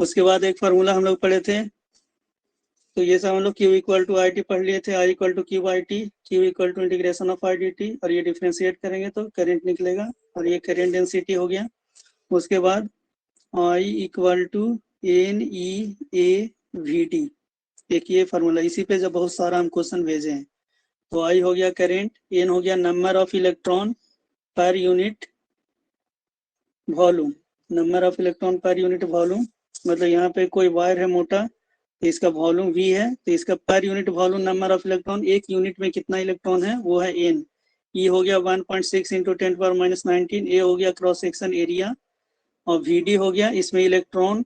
उसके बाद एक फार्मूला हम लोग पढ़े थे, तो ये सब हम लोग Q equal to I T पढ़ लिए थे, I equal to Q I T, Q equal to integration of I D T, और ये डिफ्रेंशिएट करेंगे तो करंट निकलेगा, और ये करंट डेंसिटी हो गया। उसके बाद I equal to N E A V T, एक ये फार्मूला, इसी पे जब बहुत सारा हम क्वेश्चन भेजे हैं। तो I हो गया करंट, एन हो गया number of electron per unit volume, number of electron per unit volume, मतलब यहाँ पे कोई वायर है मोटा तो इसका वॉल्यूम V है, तो इसका पर unit volume number of electron, एक यूनिट में कितना इलेक्ट्रॉन है वो है n। E हो गया 1.6 इंटू 10⁻19, ए हो गया क्रॉस सेक्शन एरिया, और Vd हो गया, इसमें इलेक्ट्रॉन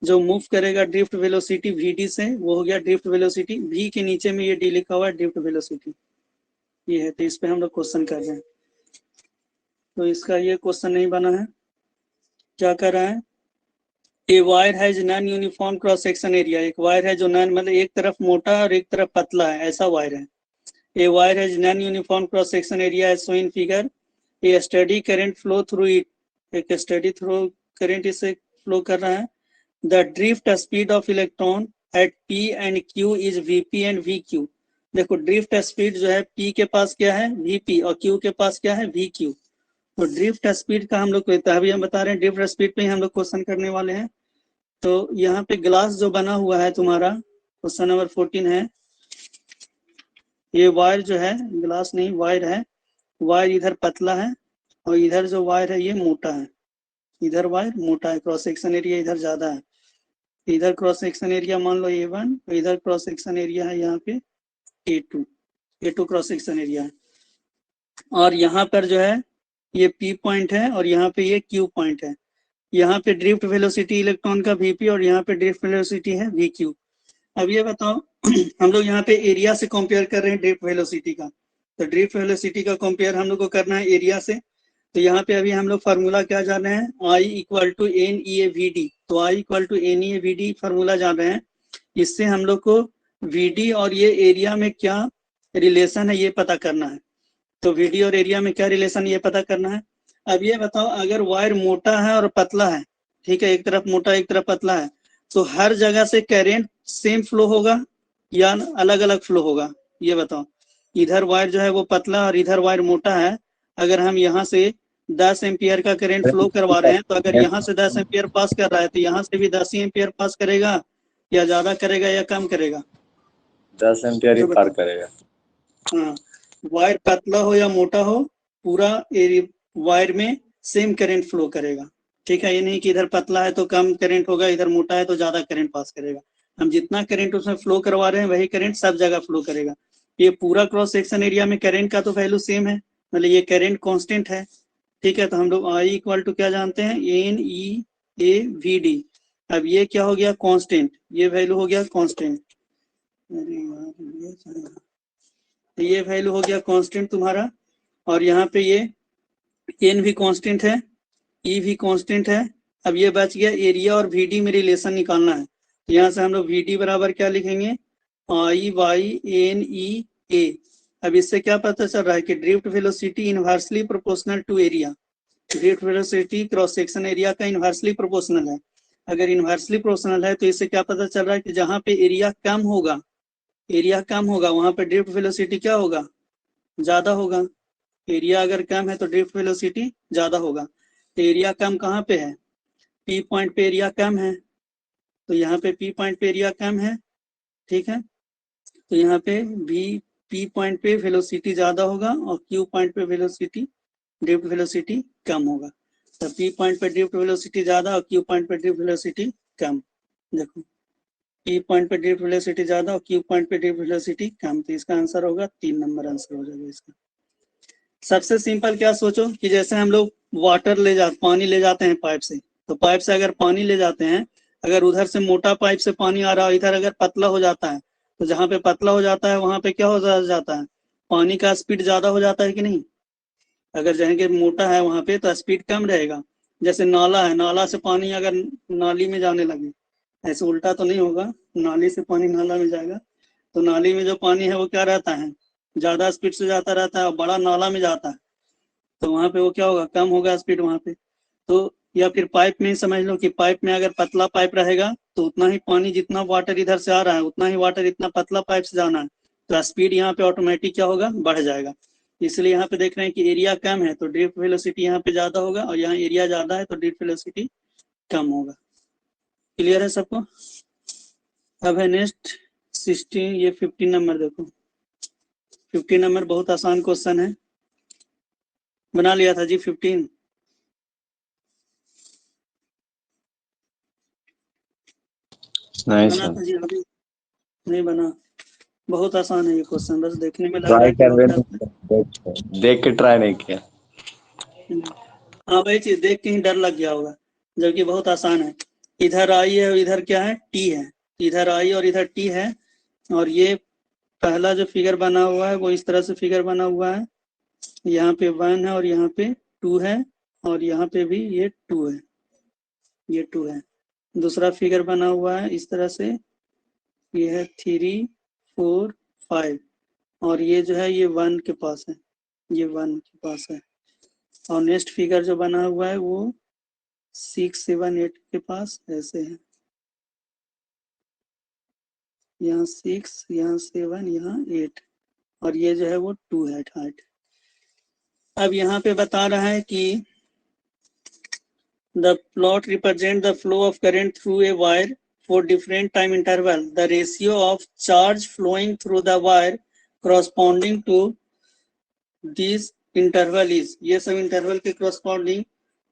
जो मूव करेगा ड्रिफ्ट वेलोसिटी Vd से, वो हो गया ड्रिफ्ट वेलोसिटी। V के नीचे में ये D लिखा हुआ है, ड्रिफ्ट वेलोसिटी ये है। तो इस पे हम लोग क्वेश्चन कर रहे हैं, तो इसका ये क्वेश्चन नहीं बना है। क्या कर रहा है, ए वायर है non uniform cross section area, एक वायर है जो नॉन मतलब एक तरफ मोटा और एक तरफ पतला है, ऐसा वायर है। ए वायर है non uniform cross section area as shown in figure, a steady current flow through it, एक स्टेडी थ्रू करंट इससे फ्लो कर रहा है। The drift speed of electron at P and Q is VP and V Q. देखो drift speed जो है P के पास क्या है वीपी, और क्यू के पास क्या है वी क्यू। तो ड्रिफ्ट स्पीड का हम लोग अभी हम बता रहे हैं, ड्रिफ्ट स्पीड पे ही हम लोग क्वेश्चन करने वाले हैं। तो यहाँ पे ग्लास जो बना हुआ है तुम्हारा, क्वेश्चन नंबर 14 है, ये वायर जो है, ग्लास नहीं वायर है, वायर इधर पतला है और इधर जो वायर है ये मोटा है, इधर वायर मोटा है, क्रॉस सेक्शन एरिया इधर ज्यादा है। इधर क्रॉस सेक्शन एरिया मान लो A1, तो इधर क्रॉस सेक्शन एरिया है यहाँ पे A2 क्रॉस सेक्शन एरिया है। और यहाँ पर जो है ये P पॉइंट है और यहाँ पे ये Q पॉइंट है। यहाँ पे ड्रिफ्ट वेलोसिटी इलेक्ट्रॉन का Vp और यहाँ पे ड्रिफ्ट वेलोसिटी है VQ। अब ये बताओ हम लोग यहाँ पे एरिया से कंपेयर कर रहे हैं ड्रिफ्ट वेलोसिटी का, तो ड्रिफ्ट वेलोसिटी का कंपेयर हम लोग को करना है एरिया से। तो यहाँ पे अभी हम लोग फार्मूला क्या जान रहे हैं, I equal to N E A we D, तो I equal to N E A we D formula जान रहे हैं। इससे हम लोग को Vd और ये एरिया में क्या रिलेशन है ये पता करना है। तो Vd और एरिया में क्या रिलेशन ये पता करना है। अब ये बताओ अगर वायर मोटा है और पतला है, ठीक है, एक तरफ मोटा एक तरफ पतला है, तो हर जगह से करंट सेम फ्लो होगा या अलग अलग फ्लो होगा, ये बताओ। इधर वायर जो है वो पतला और इधर वायर मोटा है, अगर हम यहाँ से 10 एम्पियर का करंट फ्लो करवा रहे हैं, तो अगर यहाँ से 10 एम्पियर पास कर रहा है तो यहाँ से भी 10 ही एम्पियर पास करेगा, या ज्यादा करेगा या कम करेगा, 10 एम्पियर ही पार करेगा। हाँ, वायर पतला हो या मोटा हो, पूरा वायर में सेम करंट फ्लो करेगा, ठीक है। ये नहीं कि इधर पतला है तो कम करंट होगा, इधर मोटा है तो ज्यादा करंट पास करेगा। हम जितना करंट उसमें फ्लो करवा रहे हैं वही करंट सब जगह फ्लो करेगा। ये पूरा क्रॉस सेक्शन एरिया में करंट का तो वैल्यू सेम है, मतलब ये करंट कांस्टेंट है, ठीक है। तो हम लोग I इक्वल टू क्या जानते हैं, N E A we D. अब ये क्या हो गया कांस्टेंट, ये वैल्यू हो गया कांस्टेंट, ये वैल्यू हो गया कांस्टेंट तुम्हारा। और यहाँ पे ये एन भी कांस्टेंट है, ई भी कांस्टेंट है। अब ये बच गया एरिया और Vd में रिलेशन निकालना है, तो यहाँ से हम लोग Vd बराबर क्या लिखेंगे, I by N E A. अब इससे क्या पता चल रहा है कि drift velocity inversely proportional to area, drift velocity cross section area का इनवर्सली प्रोपोर्शनल है। अगर इनवर्सली प्रोपोर्शनल है तो इससे क्या पता चल रहा है कि जहाँ पे एरिया कम होगा वहां पे ड्रिफ्ट वेलोसिटी क्या होगा, ज्यादा होगा। एरिया अगर कम है तो ड्रिफ्ट वेलोसिटी ज्यादा होगा। तो एरिया कम कहाँ पे है, P पॉइंट पे एरिया कम है, तो यहाँ पे P पॉइंट पे एरिया कम है, ठीक है। तो यहाँ पे P पॉइंट पे वेलोसिटी ज्यादा होगा और Q पॉइंट पे वेलोसिटी ड्रिफ्ट वेलोसिटी कम होगा। तो P पॉइंट पे ड्रिफ्ट वेलोसिटी ज्यादा और Q पॉइंट पे ड्रिफ्ट वेलोसिटी कम। देखो P पॉइंट पे ड्रिफ्ट वेलोसिटी ज्यादा और Q पॉइंट पे ड्रिफ्ट वेलोसिटी कम, तो इसका आंसर होगा 3 नंबर आंसर हो जाएगा इसका। सबसे सिंपल क्या सोचो कि जैसे हम लोग पानी ले जाते हैं पाइप से, तो पाइप से अगर पानी ले जाते हैं, अगर उधर से मोटा पाइप से पानी आ रहा है, इधर अगर पतला हो जाता है, तो जहाँ पे पतला हो जाता है वहां पे क्या हो जाता है, पानी का स्पीड ज्यादा हो जाता है कि नहीं। अगर जहाँ के मोटा है वहां पे तो स्पीड कम रहेगा। जैसे नाला है, नाला से पानी अगर नाली में जाने लगे, ऐसे उल्टा तो नहीं होगा, नाली से पानी नाला में जाएगा, तो नाली में जो पानी है वो क्या रहता है, ज्यादा स्पीड से जाता रहता है, और बड़ा नाला में जाता है तो वहां पे वो क्या होगा, कम होगा स्पीड वहां पे। तो या फिर पाइप में ही समझ लो कि पाइप में अगर पतला पाइप रहेगा तो उतना ही पानी, जितना वाटर इधर से आ रहा है उतना ही वाटर इतना पतला पाइप से जाना है, तो स्पीड यहाँ पे ऑटोमेटिक क्या होगा, बढ़ जाएगा। इसलिए यहाँ पे देख रहे हैं कि एरिया कम है तो ड्रिफ्ट वेलोसिटी यहाँ पे ज्यादा होगा, और यहाँ एरिया ज्यादा है तो ड्रिफ्ट वेलोसिटी कम होगा। क्लियर है सबको? अब है नेक्स्ट 16, ये 15 नंबर देखो। 15 नंबर बहुत आसान क्वेश्चन है, बना लिया था जी 15? नहीं बना सर, था जी अभी? नहीं बना। बहुत आसान है ये क्वेश्चन, बस देखने में लग रहा ट्राई है कि कर बहुत रहे टफ है। देख के ट्राई नहीं किया। हाँ वही चीज देख के ही डर लग गया होगा, जबकि बहुत आसान है। इधर आई है और इधर क्या है, टी है। इधर आई और इधर टी है, और ये पहला जो फिगर बना हुआ है वो इस तरह से फिगर बना हुआ है। यहाँ पे 1 है और यहाँ पे 2 है, और यहाँ पे भी ये 2 है, ये 2 है। दूसरा फिगर बना हुआ है इस तरह से, ये है 3, 4, 5, और ये जो है ये 1 के पास है, ये 1 के पास है। और नेक्स्ट फिगर जो बना हुआ है वो 6, 7, 8 के पास ऐसे है, यहाँ 6, यहाँ 7, यहाँ 8, और ये जो है वो 2 है हाइट। अब यहाँ पे बता रहा है कि the plot represent the flow of current through a wire for different time interval. The ratio of charge flowing through the wire corresponding to this interval is, ये सब इंटरवल के corresponding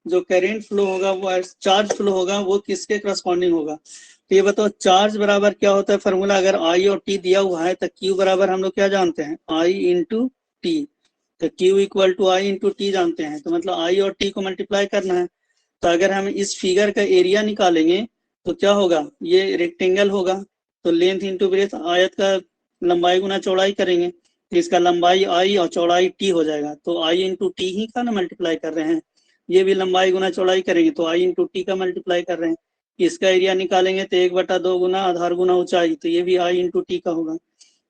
जो करंट फ्लो होगा वो charge flow होगा वो किसके corresponding होगा। तो ये बताओ चार्ज बराबर क्या होता है फॉर्मूला, अगर आई और टी दिया हुआ है तो क्यू बराबर हम लोग क्या जानते हैं, आई इंटू टी। तो Q equal to I into T जानते हैं, तो मतलब आई और टी को मल्टीप्लाई करना है। तो अगर हम इस फिगर का एरिया निकालेंगे तो क्या होगा, ये रेक्टेंगल होगा, तो लेंथ इंटू ब्रेथ, आयत का लंबाई गुना चौड़ाई करेंगे तो इसका लंबाई आई और चौड़ाई टी हो जाएगा, तो आई इंटू टी ही का ना मल्टीप्लाई कर रहे हैं। ये भी लंबाई गुना चौड़ाई करेंगे तो आई इंटू टी का मल्टीप्लाई कर रहे हैं। इसका एरिया निकालेंगे तो 1/2 गुना आधार गुना ऊंचाई, तो ये भी आई इंटू टी का होगा।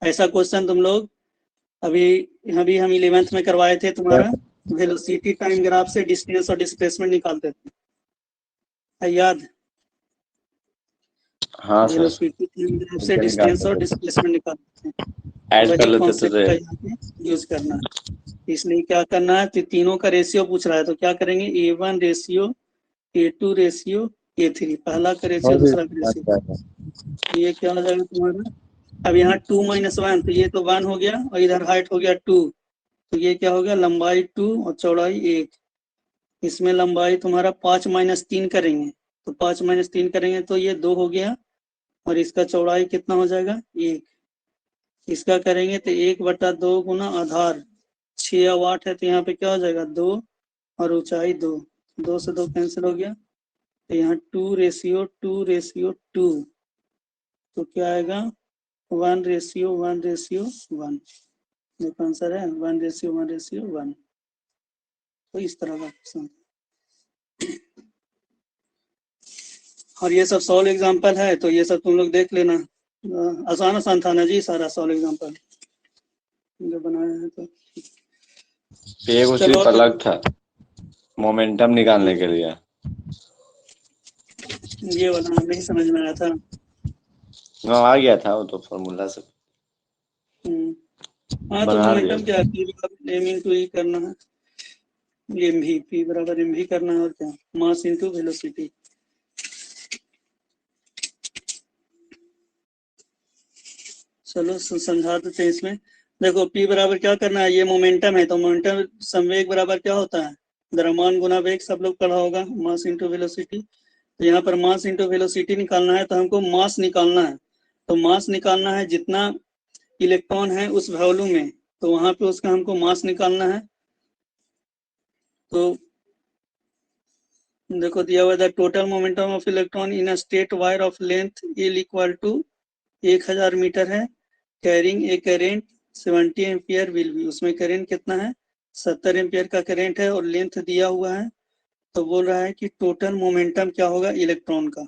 ऐसा क्वेश्चन तुम लोग अभी अभी हम 11th में करवाए थे, तुम्हारा वेलोसिटी टाइम ग्राफ से डिस्टेंस और डिस्प्लेसमेंट निकालते थे, है याद? हाँ सर, वेलोसिटी टाइम ग्राफ से ऐसे निकाल डिस्टेंस और सकते डिस्प्लेसमेंट निकालते थे, ऐड कर वही लेते तो कॉन्सेप्ट रे। का यहाँ पे यूज करना है। इसलिए क्या करना है, तो तीनों का रेशियो पूछ रहा है तो क्या करेंगे, A1 ratio, A2 ratio, A3, पहला का रेशियो और भी दूसरा का रेशियो। ये क्या हो जाएगा तुम्हारा, अब यहाँ 2 - 1 तो ये तो 1 हो गया, और इधर हाइट हो गया 2, तो ये क्या हो गया, लंबाई 2 और चौड़ाई 1। इसमें लंबाई तुम्हारा 5 - 3 करेंगे, तो 5 - 3 करेंगे तो ये 2 हो गया, और इसका चौड़ाई कितना हो जाएगा, 1। इसका करेंगे तो 1/2 गुना आधार, 6 और 8 है तो यहाँ पे क्या हो जाएगा 2, और ऊंचाई 2, 2 से 2 कैंसिल हो गया, तो यहाँ 2:2:2, तो क्या आएगा 1:1:1। देखो आंसर है 1:1:1। तो इस तरह का क्वेश्चन, और ये सब सॉल्व एग्जांपल है तो ये सब तुम लोग देख लेना। आसान आसान था ना जी सारा सॉल्व एग्जांपल जो बनाया है। तो ये वो चलो सिर्फ अलग था मोमेंटम निकालने के लिए। ये वाला नहीं समझ में आया था। आ गया था वो तो फॉर्मूला से हाँ तो बना दिया मोमेंटम क्या है, पी बराबर एम इंटू ई करना है, एम भी, पी बराबर एम भी करना है, और क्या, मास इंटू वेलोसिटी। चलो समझा देते हैं इसमें। देखो पी बराबर क्या करना है, ये मोमेंटम है तो मोमेंटम संवेग बराबर क्या होता है, द्रव्यमान गुना वेग, सब लोग पढ़ा होगा, मास इंटू वेलोसिटी। तो यहाँ पर मास इंटू वेलोसिटी निकालना है तो हमको मास निकालना है, तो मास निकालना है जितना इलेक्ट्रॉन है उस वॉल्यूम में, तो वहां पे उसका हमको मास निकालना है। तो देखो दिया हुआ, the total momentum of electron in a straight wire of length L equal to 1000 metre है, carrying a current 70 ampere will be, उसमें करेंट कितना है 70 एम्पियर का करेंट है, और लेंथ दिया हुआ है, तो बोल रहा है कि टोटल मोमेंटम क्या होगा इलेक्ट्रॉन का।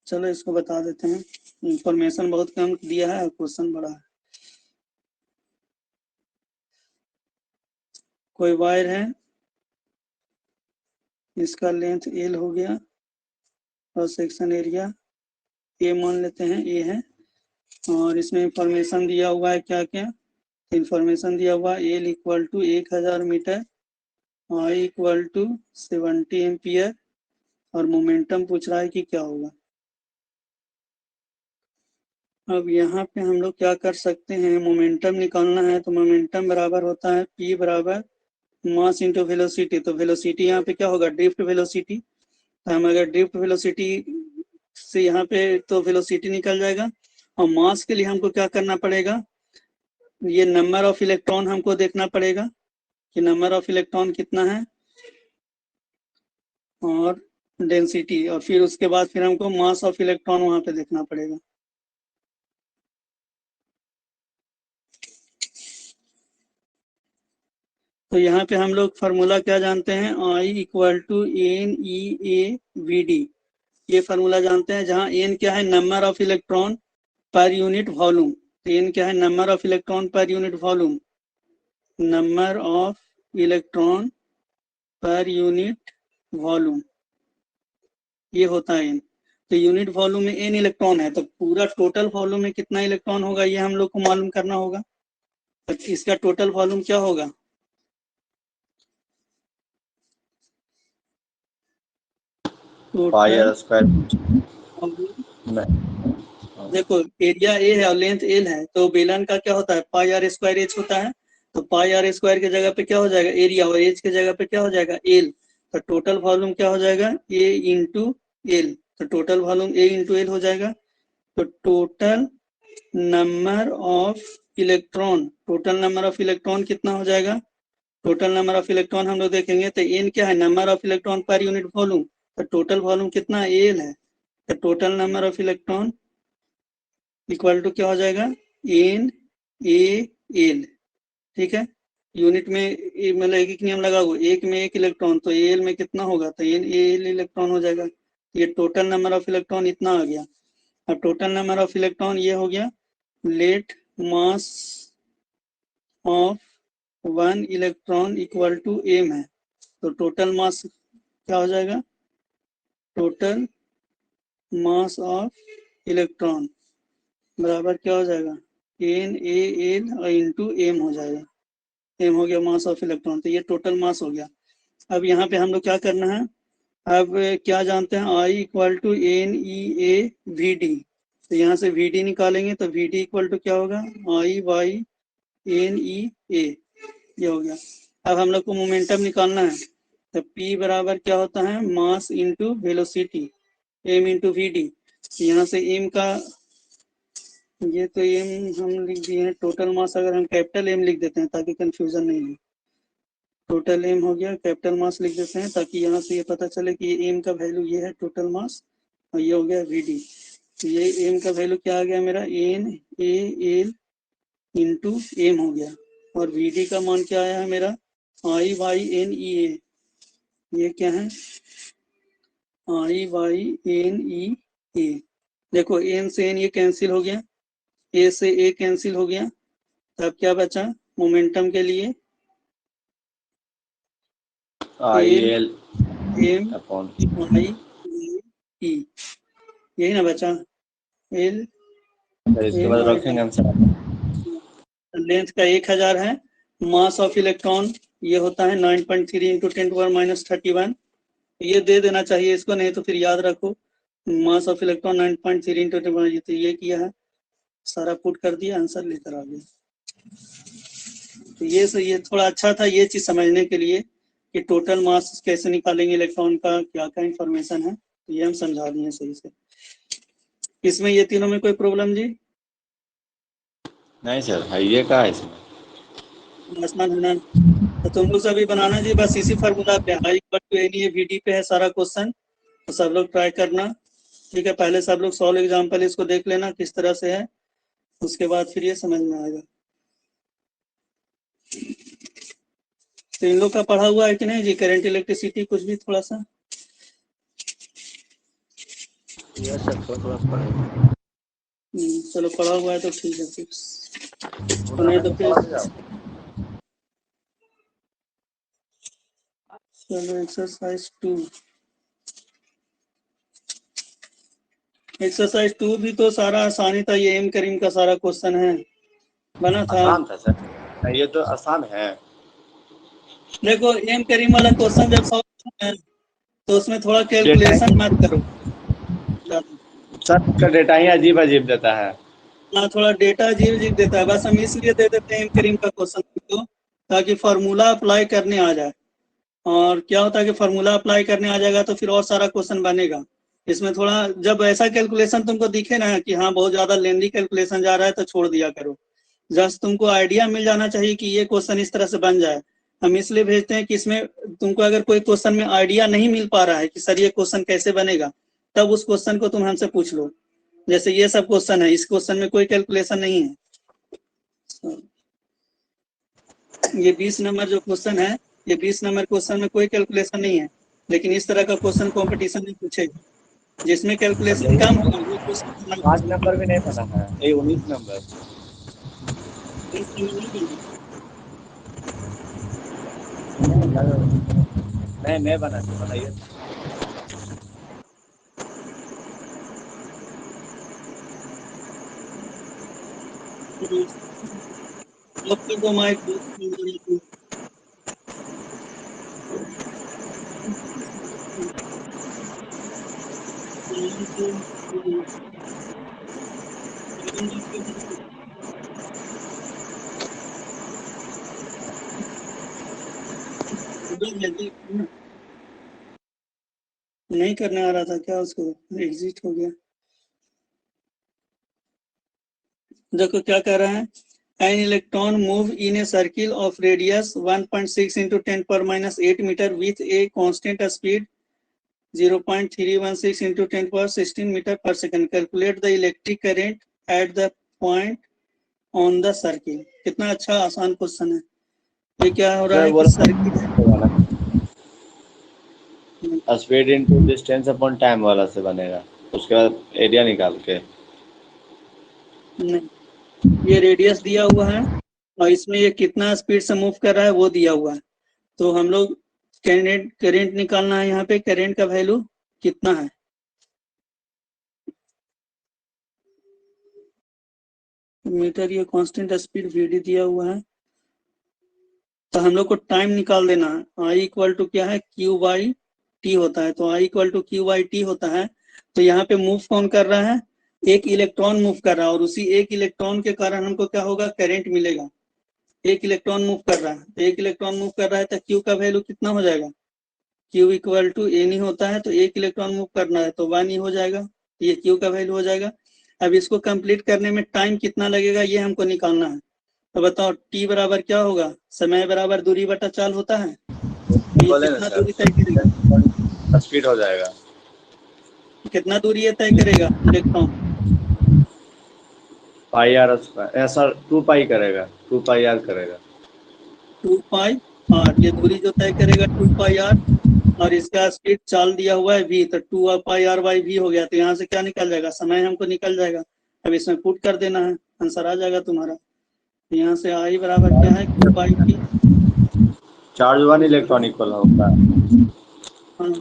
चलो इसको बता देते हैं, इंफॉर्मेशन बहुत कम दिया है और क्वेश्चन बड़ा है। कोई वायर है इसका लेंथ एल हो गया और सेक्शन एरिया ए मान लेते हैं ए है। और इसमें इंफॉर्मेशन दिया हुआ है क्या क्या, इंफॉर्मेशन दिया हुआ L equal to 1000 metre, I equal to 70 ampere और मोमेंटम पूछ रहा है कि क्या होगा। अब यहाँ पे हम लोग क्या कर सकते हैं, मोमेंटम निकालना है तो मोमेंटम बराबर होता है P बराबर मास इंटू वेलोसिटी। तो वेलोसिटी यहाँ पे क्या होगा, ड्रिफ्ट वेलोसिटी। तो हम अगर ड्रिफ्ट वेलोसिटी से यहाँ पे तो वेलोसिटी निकल जाएगा। और मास के लिए हमको क्या करना पड़ेगा, ये नंबर ऑफ इलेक्ट्रॉन हमको देखना पड़ेगा कि नंबर ऑफ इलेक्ट्रॉन कितना है और डेंसिटी, और फिर उसके बाद फिर हमको मास ऑफ इलेक्ट्रॉन वहां पे देखना पड़ेगा। तो यहाँ पे हम लोग फार्मूला क्या जानते हैं, I equal to N E A we D, ये फार्मूला जानते हैं, जहाँ एन क्या है number of electron per unit volume. तो एन क्या है number of electron per unit volume, number of electron per unit volume, ये होता है एन। तो यूनिट वॉल्यूम में एन इलेक्ट्रॉन है, तो पूरा टोटल वॉल्यूम में कितना इलेक्ट्रॉन होगा ये हम लोग को मालूम करना होगा। तो इसका टोटल वॉल्यूम क्या होगा, पाई आर टोटल स्क्वायर। देखो एरिया ए है और लेंथ एल है, तो बेलन का क्या होता है पाई आर स्क्वायर एच होता है। तो पाई आर स्क्वायर की जगह पे क्या हो जाएगा एरिया, और एच की जगह पे क्या हो जाएगा एल। तो टोटल वॉल्यूम क्या हो जाएगा ए इंटू एल। तो टोटल वॉल्यूम ए इंटू एल हो जाएगा। तो total number of electron, total number of electron कितना हो जाएगा, टोटल नंबर ऑफ इलेक्ट्रॉन हम लोग देखेंगे तो एन क्या है number of electron per unit volume. तो टोटल वॉल्यूम कितना एल है, तो total number of electron equal to क्या हो जाएगा एन ए एल। ठीक है, यूनिट में मतलब एक नियम लगा हुआ, एक में एक इलेक्ट्रॉन, तो एल में कितना होगा तो एन ए एल इलेक्ट्रॉन हो जाएगा। ये टोटल नंबर ऑफ इलेक्ट्रॉन इतना आ गया। और टोटल नंबर ऑफ इलेक्ट्रॉन ये हो गया, let mass of one electron equal to M है। तो टोटल मास क्या हो जाएगा, टोटल मास ऑफ इलेक्ट्रॉन बराबर क्या हो जाएगा N A L into M हो जाएगा। एम हो गया मास ऑफ इलेक्ट्रॉन, तो ये टोटल मास हो गया। अब यहाँ पे हम लोग क्या करना है, अब क्या जानते हैं I equal to N E A we D. तो यहाँ से वी डी निकालेंगे तो वी डी इक्वल टू क्या होगा आई वाई एन ई ए, ये हो गया। अब हम लोग को मोमेंटम निकालना है, तो P बराबर क्या होता है mass into velocity, M into V D. यहाँ से एम का, ये तो एम हम लिख दिए हैं, टोटल मास अगर हम कैपिटल एम लिख देते हैं ताकि कंफ्यूजन नहीं हो, टोटल एम हो गया, कैपिटल मास लिख देते हैं ताकि यहाँ से ये पता चले कि ये एम का वैल्यू ये है टोटल मास, और ये हो गया वी डी। तो ये एम का वैल्यू क्या आ गया मेरा N A L into M हो गया, और वी डी का मान क्या आया है मेरा आई वाई एन ई ए, ये क्या है आई वाई एन ई ए। देखो एन से एन ये कैंसिल हो गया, ए से ए कैंसिल हो गया, तब क्या बचा मोमेंटम के लिए I l l m upon I e, यही ना बचा एल इसके एम बाद आई रखेंगे आंसर। लेंथ का 1000 है, मास ऑफ इलेक्ट्रॉन ये होता है 9.3 इंटू 10⁻31। ये दे देना चाहिए इसको, नहीं तो फिर याद रखो मास ऑफ इलेक्ट्रॉन 9.3 इंटू 10⁻, तो ये किया है सारा पुट कर दिया आंसर लेकर आ गया। तो ये थोड़ा अच्छा था ये चीज समझने के लिए कि टोटल मास कैसे निकालेंगे इलेक्ट्रॉन का, क्या क्या इंफॉर्मेशन है, तो ये हम समझा दिए सही से। इसमें ये तीनों में कोई प्रॉब्लम जी नहीं सर, है ये क्या है इसमें। आसान होना, तो तुम लोग सभी बनाना जी, बस इसी फार्मूला पे I equal to N e v d पे है सारा क्वेश्चन, तो सब लोग ट्राई करना। ठीक है, पहले सब लोग सॉल्व एग्जाम्पल इसको देख लेना किस तरह से है, उसके बाद फिर ये समझ में आएगा। तो इन लोग का पढ़ा हुआ है कि नहीं जी, करंट इलेक्ट्रिसिटी कुछ भी थोड़ा सा चलो पढ़ा हुआ है तो ठीक है, फिर नहीं तो फिर चलो एक्सरसाइज 2। एक्सरसाइज 2 भी तो सारा आसानी था, ये एम करीम का सारा क्वेश्चन है, बना था। आसान था सर, ये तो आसान है। देखो एम करीम वाला क्वेश्चन जब सॉल्व है तो उसमें थोड़ा कैलकुलेशन मत करो सर, इसका डेटा ही अजीब अजीब देता है। ना, थोड़ा डेटा अजीब अजीब देता है। बस हम इसलिए दे देते हैं एम करीम का क्वेश्चन को, ताकि फार्मूला अप्लाई करने आ जाए। और क्या होता है कि फार्मूला अप्लाई करने आ जाएगा तो फिर और सारा क्वेश्चन बनेगा। इसमें थोड़ा जब ऐसा कैलकुलेशन तुमको दिखे ना कि हाँ बहुत ज्यादा लेंदी कैलकुलेशन जा रहा है तो छोड़ दिया करो। जस्ट तुमको आइडिया मिल जाना चाहिए कि ये क्वेश्चन इस तरह से बन जाए। हम इसलिए भेजते हैं कि इसमें तुमको अगर कोई क्वेश्चन में आइडिया नहीं मिल पा रहा है कि सर ये क्वेश्चन कैसे बनेगा, तब उस क्वेश्चन को तुम हमसे पूछ लो। जैसे ये सब क्वेश्चन है, इस क्वेश्चन में कोई कैलकुलेशन नहीं है। ये 20 नंबर जो क्वेश्चन है, ये 20 नंबर क्वेश्चन में कोई कैलकुलेशन नहीं है, लेकिन इस तरह का क्वेश्चन कंपटीशन में पूछेगा जिसमें कैलकुलेशन कम होगा वो क्वेश्चन। 5 नंबर भी नहीं बना है, ये 19 नंबर। नहीं बना, बनाइए। तो माइक नहीं करने आ रहा था क्या, उसको एग्जिट हो गया। देखो क्या कह रहा है, an electron move in a circle of radius 1.6 into 10⁻8 metre with a constant speed 0.316 into 10⁻16 metre per second. Calculate the electric current at the point on the circle. कितना अच्छा आसान क्वेश्चन है। ये क्या हो रहा है कि circle speed into distance upon time वाला से बनेगा, उसके बाद एरिया निकाल के। नहीं, ये रेडियस दिया हुआ है और इसमें ये कितना स्पीड से मूव कर रहा है वो दिया हुआ है। तो हम लोग करंट निकालना है। यहाँ पे करंट का वैल्यू कितना है, मीटर, ये कांस्टेंट स्पीड वीडी दिया हुआ है। तो हम लोग को टाइम निकाल देना है। आई इक्वल टू क्या है, क्यू बाई टी होता है। तो I equal to Q by T होता है। तो यहाँ पे मूव कौन कर रहा है, एक इलेक्ट्रॉन मूव कर रहा है, और उसी एक इलेक्ट्रॉन के कारण हमको क्या होगा, करंट मिलेगा। एक इलेक्ट्रॉन मूव कर रहा है, तो एक इलेक्ट्रॉन मूव कर रहा है तो क्यू का वैल्यू कितना हो जाएगा, क्यू इक्वल टू एन ही होता है। तो एक इलेक्ट्रॉन मूव करना है तो 1 ही हो जाएगा, ये क्यू का वैल्यू हो जाएगा। अब इसको कंप्लीट करने में टाइम कितना लगेगा ये हमको निकालना है। तो बताओ टी बराबर क्या होगा, समय बराबर दूरी बटा चाल होता है। ये कितना दूरी तय करेगा, स्पीड हो जाएगा। कितना दूरी ये तय करेगा इलेक्ट्रॉन, पाई आर ऐसा 2 पाई करेगा, 2 पाई आर करेगा। 2 पाई आर, ये दूरी जो तय करेगा 2 पाई आर, और इसका स्पीड चाल दिया हुआ है v, तो 2 पाई आर बाई वी हो गया। तो यहाँ से क्या निकल जाएगा, समय हमको निकल जाएगा। अब इसमें पुट कर देना है, आंसर आ जाएगा तुम्हारा। यहाँ से आई बराबर क्या है, Q by T. Charge 1 electron equal होगा। हाँ,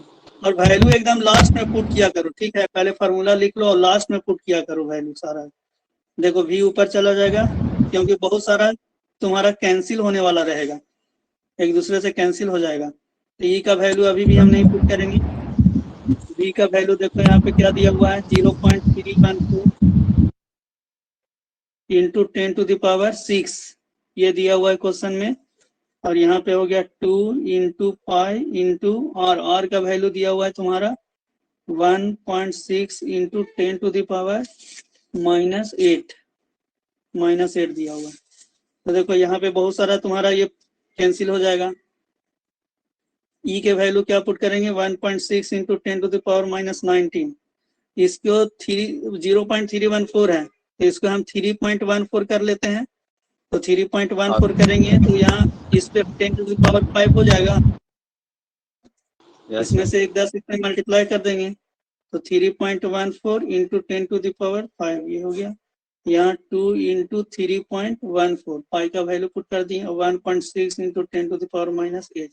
और वैल्यू एकदम लास्ट में पुट किया करो, ठीक है। पहले फार्मूला लिख लो और लास्ट में पुट किया करो वैल्यू सारा। देखो v ऊपर चला जाएगा क्योंकि बहुत सारा तुम्हारा कैंसिल होने वाला रहेगा, एक दूसरे से कैंसिल हो जाएगा। तो ई का वैल्यू अभी भी हम नहीं पुट करेंगे। v का वैल्यू देखो यहाँ पे क्या दिया हुआ है, 0.314 इंटू 10⁻6 ये दिया हुआ है क्वेश्चन में। और यहाँ पे हो गया 2 इंटू पाई इंटू आर का वैल्यू दिया हुआ है तुम्हारा 1.6 इंटू 10⁻8 दिया हुआ है। तो देखो यहाँ पे बहुत सारा तुम्हारा ये कैंसिल हो जाएगा। ई के वैल्यू क्या पुट करेंगे, 1.6 इंटू 10⁻19। इसको 0.314 है, तो इसको हम 3.14 कर लेते हैं। तो 3.14 करेंगे तो यहाँ इस पे 10⁵ हो जाएगा। इसमें से एक 10 इसमें मल्टीप्लाई कर देंगे तो 3.14 इंटू 10⁵ ये हो गया। यहाँ 2 इंटू 3.14 पाई का वैल्यू पुट कर दिए, 1.6 इंटू 10⁻8।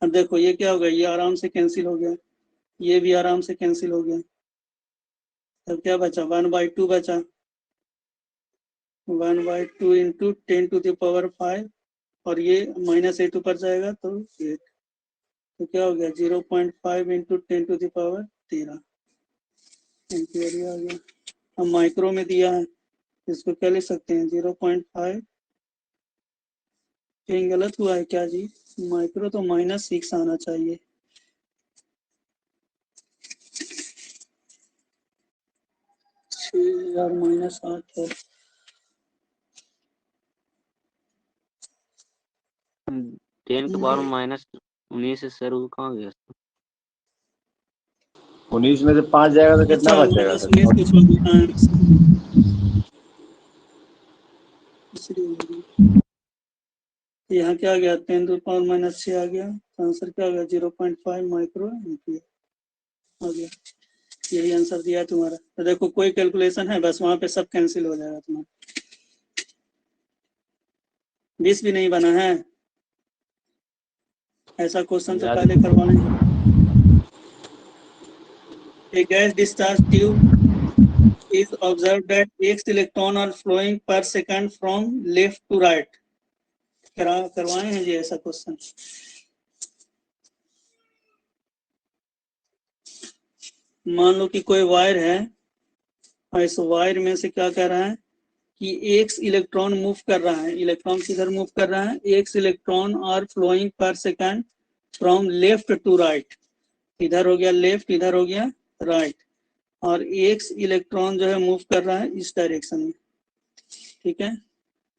अब देखो ये क्या हो गया, ये आराम से कैंसिल हो गया, ये भी आराम से कैंसिल हो गया। तब क्या बचा, 1/2 बचा। 1/2 इंटू 10⁵ और ये -8 ऊपर जाएगा तो 8, तो क्या हो गया 0.5 इंटू 10⁻13 एम्पियर आ गया। अब माइक्रो में दिया है, इसको क्या लिख सकते हैं 0.5, कहीं गलत हुआ है क्या जी, माइक्रो तो -6 आना चाहिए। यार -8 है। 10⁻−19 से सर वो कहाँ गया? 19 में से 5 जाएगा तो कितना बचेगा -19 सर? कुछ यहाँ क्या आ गया 10⁻⁻6 आ गया, तो आंसर क्या आ गया 0.5 माइक्रो एम्पियर आ गया। यही आंसर दिया है तुम्हारा। तो देखो कोई कैलकुलेशन है, बस वहां पे सब कैंसिल हो जाएगा तुम्हारा। 20 भी नहीं बना है, ऐसा क्वेश्चन तो पहले करवाए। A gas discharge tube is observed that X electron are flowing per second from left to right. करवाए हैं जी ऐसा क्वेश्चन। मान लो कि कोई वायर है और इस वायर में से क्या कह रहा है कि X इलेक्ट्रॉन मूव कर रहा है। इलेक्ट्रॉन किधर मूव कर रहा है, X electron are flowing per second from left to right. इधर हो गया लेफ्ट, इधर हो गया राइट, और X इलेक्ट्रॉन जो है मूव कर रहा है इस डायरेक्शन में, ठीक है।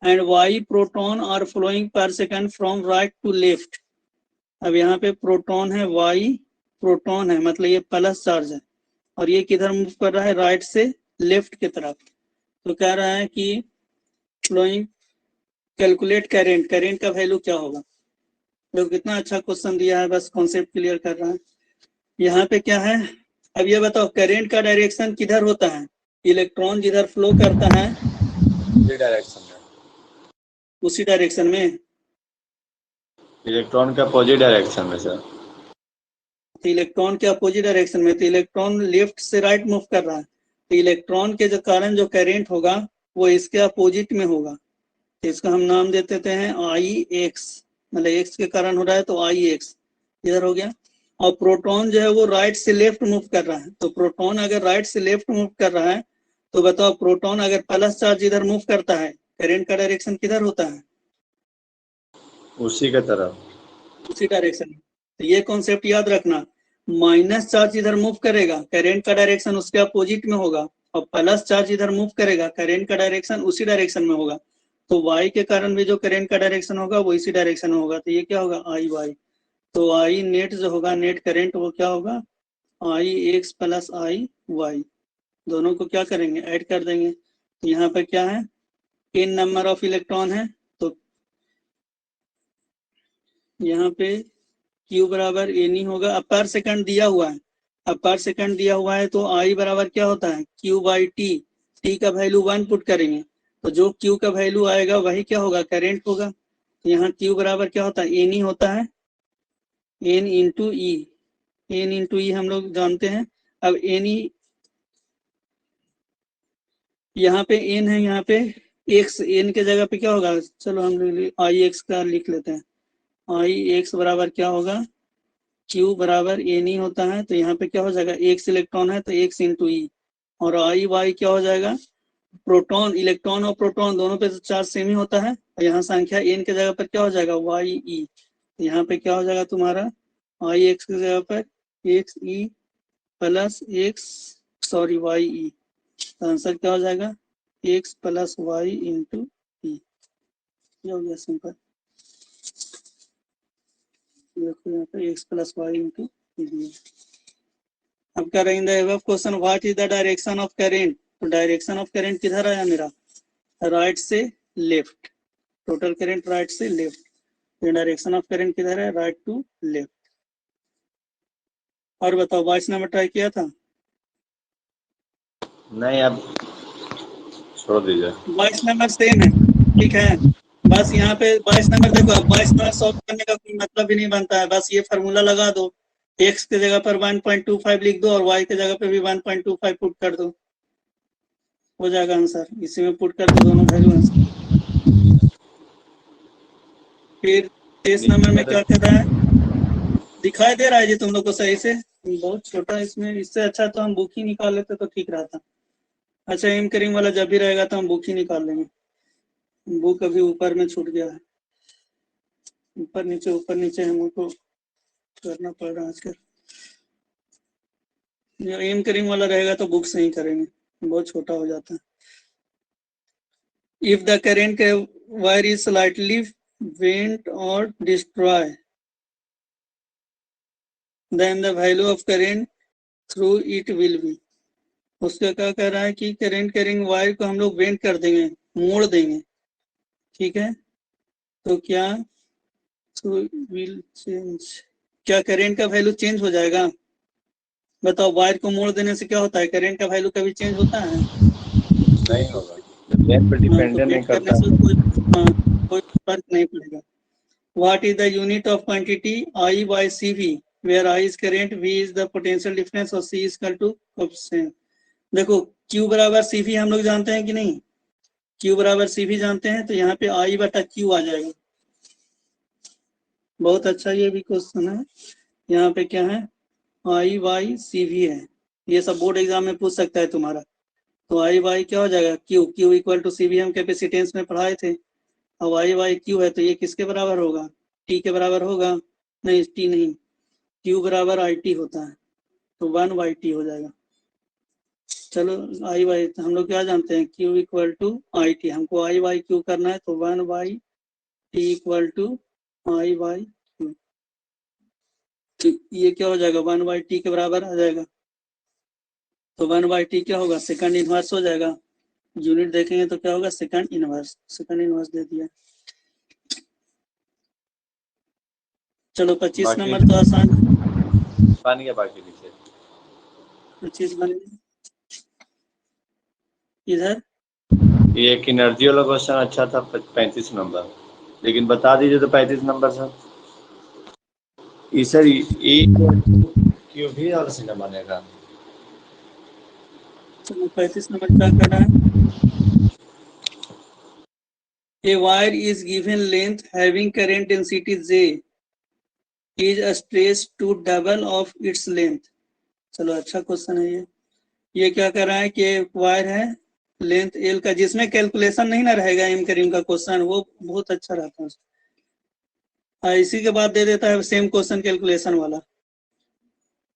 And Y proton are flowing per second from right to left. अब यहाँ पे प्रोटॉन है, Y प्रोटॉन है, मतलब ये प्लस चार्ज है, और ये किधर मूव कर रहा है, राइट से लेफ्ट की तरफ। तो कह रहा है कि फ्लोइंग कैलकुलेट करेंट, करेंट का वैल्यू क्या होगा। तो कितना अच्छा क्वेश्चन दिया है, बस कॉन्सेप्ट क्लियर कर रहा है। यहाँ पे क्या है, अब ये बताओ करेंट का डायरेक्शन किधर होता है, इलेक्ट्रॉन जिधर फ्लो करता है डायरेक्शन में, उसी डायरेक्शन में। इलेक्ट्रॉन के अपोजिट डायरेक्शन में सर। तो इलेक्ट्रॉन के अपोजिट डायरेक्शन में, तो इलेक्ट्रॉन लेफ्ट से राइट मूव कर रहा है, तो इलेक्ट्रॉन के जो कारण जो करेंट होगा वो इसके अपोजिट में होगा। तो इसका हम नाम दे देते हैं IX, मतलब एक्स के कारण हो रहा है तो IX इधर हो गया। और प्रोटॉन जो है वो राइट से लेफ्ट मूव कर रहा है, तो प्रोटॉन अगर राइट से लेफ्ट मूव कर रहा है तो बताओ प्रोटॉन अगर प्लस चार्ज इधर मूव करता है, करेंट का डायरेक्शन किधर होता है, उसी के तरफ, उसी डायरेक्शन में। तो ये कॉन्सेप्ट याद रखना, माइनस चार्ज इधर मूव करेगा, करेंट का डायरेक्शन उसके अपोजिट में होगा, और प्लस चार्ज इधर मूव करेगा, करेंट का डायरेक्शन उसी डायरेक्शन में होगा। तो Y के कारण भी जो करेंट का डायरेक्शन होगा वो इसी डायरेक्शन में होगा, तो ये क्या होगा IY। तो I नेट जो होगा, नेट करेंट वो क्या होगा IX प्लस IY, दोनों को क्या करेंगे ऐड कर देंगे। तो यहाँ पर क्या है, n नंबर ऑफ इलेक्ट्रॉन है, तो यहाँ पे Q बराबर n ही होगा। अब पर सेकंड दिया हुआ है, अब पर सेकंड दिया हुआ है तो I बराबर क्या होता है Q/T, T का वैल्यू 1 पुट करेंगे तो जो Q का वैल्यू आएगा वही क्या होगा करेंट होगा। तो यहाँ Q बराबर क्या होता है n ही होता है, n इंटू ई, n इंटू ई हम लोग जानते हैं। अब n ही यहाँ पे n है, यहाँ पे x, n के जगह पे क्या होगा, चलो हम IX का लिख लेते हैं। IX बराबर क्या होगा Q बराबर n ही होता है, तो यहाँ पे क्या हो जाएगा x इलेक्ट्रॉन है तो x इंटू ई, और IY क्या हो जाएगा प्रोटॉन, इलेक्ट्रॉन और प्रोटॉन दोनों पे तो चार्ज सेम ही होता है, और यहाँ संख्या n के जगह पर क्या हो जाएगा YE, तो यहाँ पे क्या हो जाएगा तुम्हारा IX की जगह पर XE plus x sorry YE, तो आंसर क्या हो जाएगा x प्लस y इंटू ई, ये हो गया सिंपल। देखो यहाँ पे x प्लस y इंटू ई। अब क्या रहेंगे question, what is the direction of current. तो डायरेक्शन ऑफ करेंट किधर आया मेरा, राइट से लेफ्ट, टोटल करेंट राइट से लेफ्ट, तो डायरेक्शन ऑफ करेंट किधर है राइट टू लेफ्ट। और बताओ 22 नंबर ट्राई किया था, नहीं अब छोड़ दीजिए। 22 नंबर सेम है, ठीक है। बस यहाँ पे 22 नंबर देखो, अब 22 नंबर सॉल्व करने का कोई मतलब ही नहीं बनता है, बस ये फार्मूला लगा दो, x के जगह पर 1.25 लिख दो और y के जगह पे भी 1.25 पुट कर दो, हो जाएगा आंसर। इसी में पुट कर दो दोनों वैल्यू आंसर। फिर 23 नंबर में क्या कर रहा है, दिखाई दे रहा है जी तुम लोग को सही से? बहुत छोटा है इसमें, इससे अच्छा तो हम बुक ही निकाल लेते तो ठीक रहता। अच्छा, एम करिंग वाला जब भी रहेगा तो हम बुक ही निकाल लेंगे, बुक अभी ऊपर में छूट गया है, ऊपर नीचे हमको करना पड़ रहा है आजकल। जो एम करिंग वाला रहेगा तो बुक से ही करेंगे, बहुत छोटा हो जाता है। If the current wire is slightly bent or destroy, then the value of current through it will be। उसका क्या कह रहा है कि करेंट करेंगे वायर को हम लोग बेंड कर देंगे, मोड़ देंगे, ठीक है, तो क्या विल चेंज, क्या करेंट का वैल्यू चेंज हो जाएगा? बताओ, वायर को मोड़ देने से क्या होता है, करेंट का वैल्यू कभी चेंज होता है? नहीं होगा, लेंथ पे डिपेंडेंट नहीं करता करने से कोई फर्क नहीं पड़ेगा। What is the unit of quantity I by CV, where I is current, V is the potential difference और C is equal to coefficient। देखो Q बराबर CV हम लोग जानते हैं कि नहीं, Q बराबर CV जानते हैं, तो यहाँ पे I बटा Q आ जाएगा। बहुत अच्छा, ये भी क्वेश्चन है। यहाँ पे क्या है, I by CV है, ये सब बोर्ड एग्जाम में पूछ सकता है तुम्हारा। तो I by क्या हो जाएगा, Q इक्वल टू CV हम कैपेसिटेंस में पढ़ाए थे। अब I by Q है तो ये किसके बराबर होगा, T के बराबर होगा? नहीं, T नहीं, Q बराबर IT होता है, तो 1/T हो जाएगा। चलो I by हम लोग क्या जानते हैं, Q इक्वल टू IT, हमको I by Q करना है, तो 1/T equal to I by Q। तो ये क्या हो जाएगा, 1/T के बराबर आ जाएगा, तो 1/T क्या होगा, सेकंड इनवर्स हो जाएगा। यूनिट देखेंगे तो क्या होगा, सेकंड इनवर्स दे दिया। चलो 25 नंबर तो आसान बन गया, बाकी पीछे 25 बन गया। इधर ये एक एनर्जी वाला क्वेश्चन अच्छा था 35 नंबर, लेकिन बता दीजिए तो 35 नंबर सर। ये सर ये क्यों भी और से न बनेगा। चलो 35 नंबर क्या कर रहा है, A wire is given length having current density J is stretched to double of its length। चलो अच्छा क्वेश्चन है ये क्या कर रहा है कि वायर है लेंथ एल का, जिसमें कैलकुलेशन नहीं ना रहेगा, एम करीम का क्वेश्चन वो बहुत अच्छा रहता है। इसी के बाद दे देता है सेम क्वेश्चन कैलकुलेशन वाला।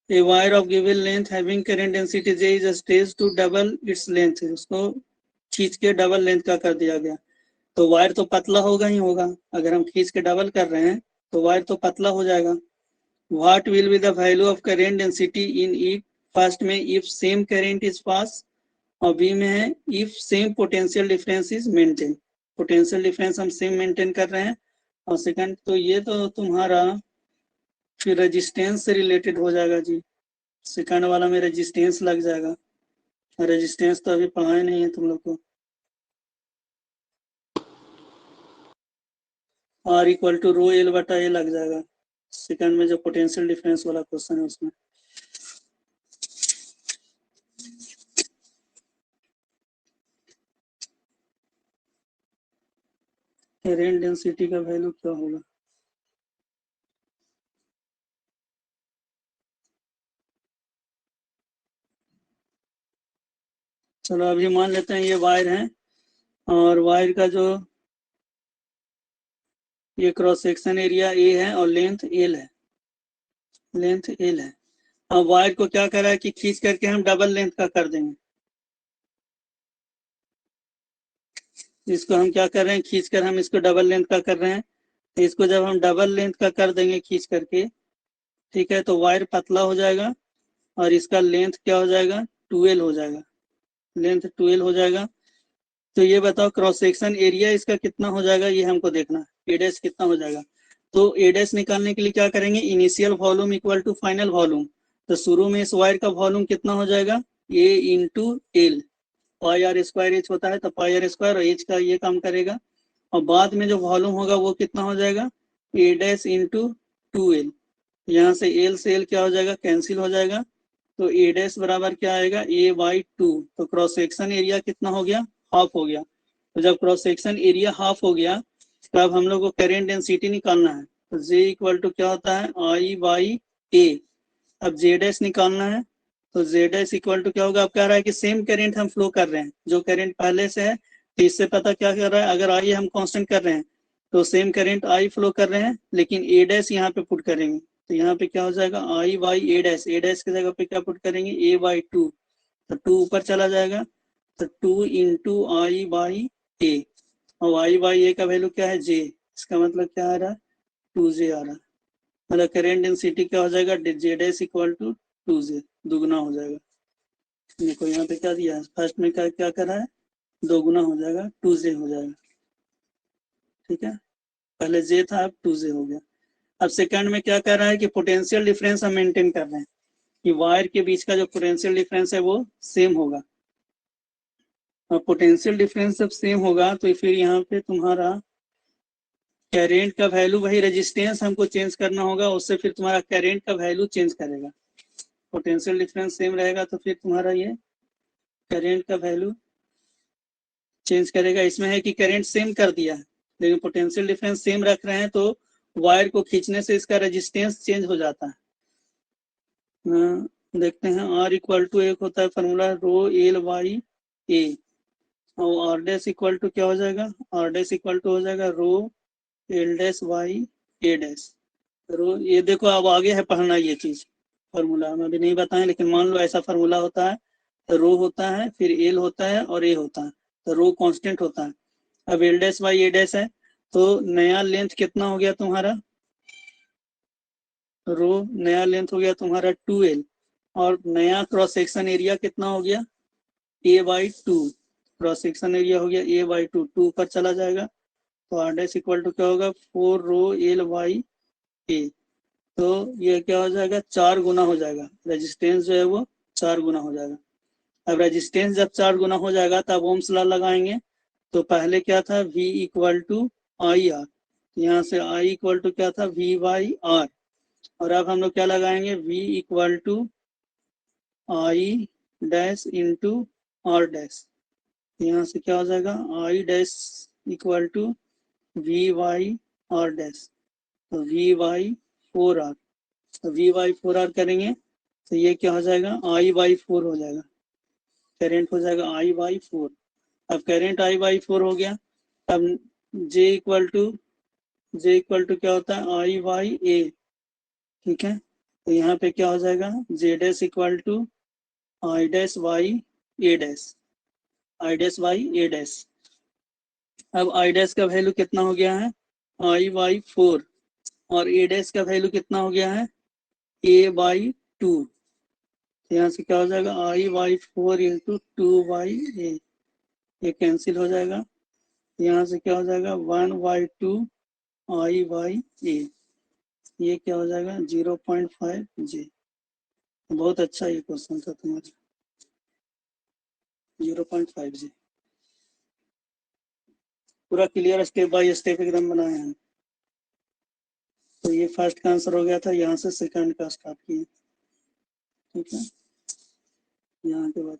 A wire of given length having current density J is stretched to double its length, उसको खींच के डबल लेंथ का कर दिया गया, तो वायर तो पतला होगा ही होगा, अगर हम खींच के डबल कर रहे हैं तो वायर तो पतला हो जाएगा। What will be the value of current density in it? First में if same current is pass, और बी में है if same potential difference is maintained। Potential difference हम सेम मेंटेन कर रहे हैं। और सेकंड तो ये तो तुम्हारा फिर रेजिस्टेंस से रिलेटेड हो जाएगा जी, सेकंड वाला में रेजिस्टेंस लग जाएगा, रेजिस्टेंस तो अभी पढ़ाए नहीं है तुम लोग को। R equal to rho L बटा ए लग जाएगा, सेकंड में जो पोटेंशियल डिफरेंस वाला क्वेश्चन है उसमें। करेंट डेंसिटी का वैल्यू क्या होगा, चलो अभी मान लेते हैं ये वायर है और वायर का जो ये क्रॉस सेक्शन एरिया ए है और लेंथ एल है, लेंथ एल है। अब वायर को क्या कर रहा है कि खींच करके हम डबल लेंथ का कर देंगे, इसको हम क्या कर रहे हैं, खींच कर हम इसको डबल लेंथ का कर रहे हैं, तो इसको जब हम डबल लेंथ का कर देंगे खींच करके, ठीक है, तो वायर पतला हो जाएगा और इसका लेंथ क्या हो जाएगा, 12 हो जाएगा, लेंथ 12 हो जाएगा। तो ये बताओ क्रॉस सेक्शन एरिया इसका कितना हो जाएगा, ये हमको देखना है, ए डैश कितना हो जाएगा। तो ए डैश निकालने के लिए क्या करेंगे, initial volume equal to final volume, तो शुरू में इस वायर का वॉल्यूम कितना हो जाएगा, A into L, pi R square H होता है, तो पाई आर स्क्वायर एच का ये काम करेगा और बाद में जो वॉल्यूम होगा वो कितना हो जाएगा, ए डैश इंटू 2l। यहाँ से एल से एल क्या हो जाएगा, कैंसिल हो जाएगा, तो ए डैश बराबर क्या आएगा, a बाई 2। तो क्रॉस सेक्शन एरिया कितना हो गया, हाफ हो गया। तो जब क्रॉस सेक्शन एरिया हाफ हो गया तो अब हम लोग को करेंट डेंसिटी निकालना है। तो J इक्वल टू क्या होता है, I बाई A। अब J डैश निकालना है, तो J डैश इक्वल टू क्या होगा, अब कह रहा है कि सेम करेंट हम फ्लो कर रहे हैं जो करेंट पहले से है, तो इससे पता क्या कर रहा है, अगर I हम कांस्टेंट कर रहे हैं तो सेम करेंट I फ्लो कर रहे हैं, लेकिन A डैश यहाँ पे पुट करेंगे। तो यहाँ पे क्या हो जाएगा, I by A dash, A dash की जगह पे क्या पुट करेंगे, A बाई 2। तो 2 ऊपर चला जाएगा, तो 2 इंटू I बाई A, और y बाई ए का वैल्यू क्या है, J। इसका मतलब क्या आ रहा है, 2J आ रहा है। मतलब करेंट डेंसिटी क्या हो जाएगा, J dash equal to 2J, दुगना हो जाएगा। देखो यहाँ पे क्या दिया है, फर्स्ट में क्या क्या करा है, दोगुना हो जाएगा, 2J हो जाएगा। ठीक है, पहले J था अब 2J हो गया। अब सेकंड में क्या कर रहा है कि पोटेंशियल डिफरेंस हम मेंटेन कर रहे हैं कि वायर के बीच का जो पोटेंशियल डिफरेंस है वो सेम होगा। और पोटेंशियल डिफरेंस जब सेम होगा तो फिर यहाँ पे तुम्हारा करेंट का वैल्यू, वही रेजिस्टेंस हमको चेंज करना होगा, उससे फिर तुम्हारा करेंट का वैल्यू चेंज करेगा। पोटेंशियल डिफरेंस सेम रहेगा तो फिर तुम्हारा ये करेंट का वैल्यू चेंज करेगा। इसमें है कि करंट सेम कर दिया है लेकिन पोटेंशियल डिफरेंस सेम रख रहे हैं, तो वायर को खींचने से इसका रेजिस्टेंस चेंज हो जाता है। देखते हैं, R इक्वल टू एक होता है फॉर्मूला रो एल वाई ए, और आर डैश इक्वल टू क्या हो जाएगा, आर डैश इक्वल टू हो जाएगा रो एल डैश वाई ए डैश। रो, ये देखो अब आगे है पढ़ना ये चीज, फॉर्मूला हम अभी नहीं बताएं, लेकिन मान लो ऐसा फॉर्मूला होता है, तो रो होता है, फिर एल होता है और ए होता है, तो रो कांस्टेंट होता है। अब L dash by A dash है, तो नया लेंथ कितना हो गया तुम्हारा, रो नया लेंथ हो गया तुम्हारा 2l, और नया क्रॉस सेक्शन एरिया कितना हो गया, a by 2। Cross section area हो गया a बाई 2, 2 ऊपर चला जाएगा, तो आर डैश इक्वल टू क्या होगा, 4 रो एल वाई ए। तो ये क्या हो जाएगा, 4 गुना हो जाएगा, रेजिस्टेंस जो है वो 4 गुना हो जाएगा। अब रेजिस्टेंस जब 4 गुना हो जाएगा तब ओम्स लॉ लगाएंगे। तो पहले क्या था, V equal to I R, यहाँ से I इक्वल टू क्या था, V बाई आर। और अब हम लोग क्या लगाएंगे, V equal to I dash into R dash. यहाँ से क्या हो जाएगा, I dash equal to V by R dash, तो V बाई 4R। तो V बाई 4R करेंगे तो ये क्या हो जाएगा, I बाई 4 हो जाएगा, करेंट हो जाएगा I बाई 4। अब करेंट I बाई 4 हो गया, अब J इक्वल टू क्या होता है, I बाई A। ठीक है, तो यहाँ पे क्या हो जाएगा, J dash equal to I dash by A dash, I dash by A dash. अब I डैश का वैल्यू कितना हो गया है, I बाई 4, और A डैश का वैल्यू कितना हो गया है, A बाई 2। यहाँ से क्या हो जाएगा, I by 4 into 2 by A, ये कैंसिल हो जाएगा। यहाँ से क्या हो जाएगा, 1 बाई 2 I बाई A, ये क्या हो जाएगा, 0.5 J। बहुत अच्छा ये क्वेश्चन था तुम्हारा, 0.5 J। पूरा क्लियर स्टेप बाय स्टेप एकदम बनाए हैं। तो ये फर्स्ट का आंसर हो गया था, यहाँ से सेकंड का स्टार्ट किए। ठीक है, यहाँ के बाद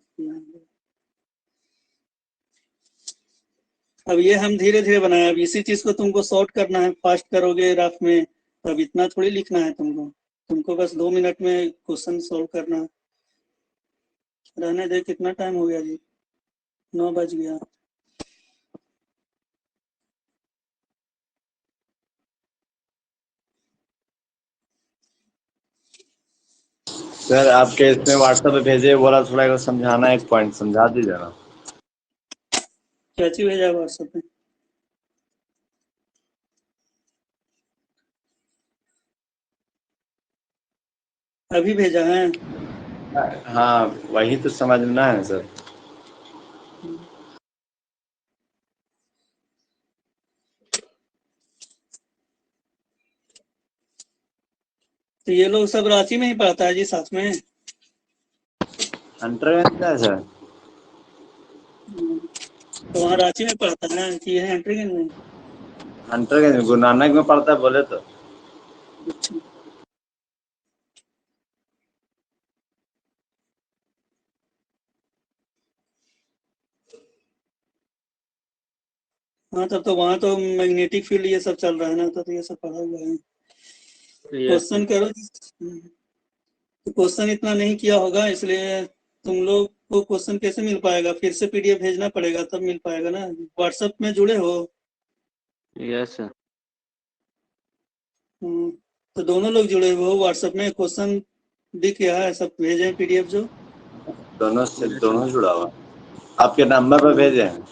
अब ये हम धीरे धीरे बनाए। अब इसी चीज को तुमको शॉर्ट करना है, फास्ट करोगे रफ में, अब इतना थोड़ी लिखना है तुमको बस 2 मिनट में क्वेश्चन सॉल्व करना है। रहने दे, कितना टाइम हो गया जी, 9 बज गया। सर आपके इसमें व्हाट्सएप पे भेजे, बोला थोड़ा समझाना, एक पॉइंट समझा दीजिए ना। क्या चीज भेजा व्हाट्सएप पे, अभी भेजा है? हाँ वही तो समझना है सर। तो ये लोग सब रांची में ही पढ़ता है जी साथ में? अंतर है सर। तो वहाँ रांची में पढ़ता है ना कि है एंट्री में? अंतरगंज गुरु नानक में पड़ता है बोले तो। अच्छा। हाँ तब तो वहाँ तो मैग्नेटिक फील्ड ये सब चल रहा है ना, तो ये सब पढ़ा हुआ है। यस क्वेश्चन करो। तो क्वेश्चन इतना नहीं किया होगा, इसलिए तुम लोग को क्वेश्चन कैसे मिल पाएगा, फिर से पीडीएफ भेजना पड़ेगा तब मिल पाएगा ना। व्हाट्सएप में जुड़े हो? Yes sir. तो दोनों लोग जुड़े हुए हो व्हाट्सएप में, क्वेश्चन दिख गया है, सब भेजे पीडीएफ जो। दोनों से दोनों जुड़ा हुआ आपके नंबर पर भेजे हैं।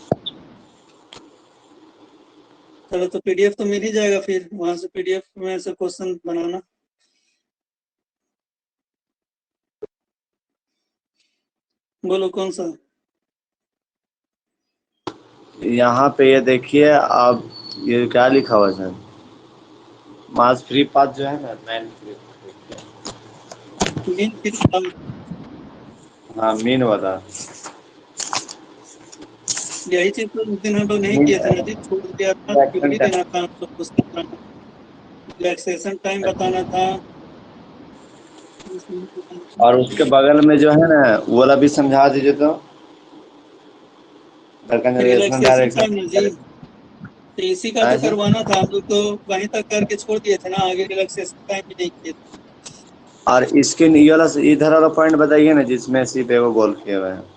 चलो तो पीडीएफ तो मिल ही जाएगा, फिर वहां से पीडीएफ में से क्वेश्चन बनाना। बोलो कौन सा? यहाँ पे ये देखिए आप, ये क्या लिखा हुआ है सर, मास फ्री पाथ जो है ना, मैन फ्री, मीन फिर हाँ मीन वाला। यही चीज तो उस दिन हम लोग नहीं किए थे ना जी, छोड़ दिया था। थ्योरी देना था हम लोग को, उसका रिलैक्सेशन टाइम बताना था। और उसके बगल में जो है ना वो वाला भी समझा दीजिए तो, रिलैक्सेशन टाइम ना जी, डायरेक्शन। तो इसी का तो करवाना था। हम लोग तो वहीं तक करके छोड़ दिए थे ना, आगे रिलैक्सेशन टाइम भी नहीं किए थे। और इसके ये वाला इधर वाला पॉइंट बताइए ना जिसमें सिर्फ एगो गोल किए हुए हैं।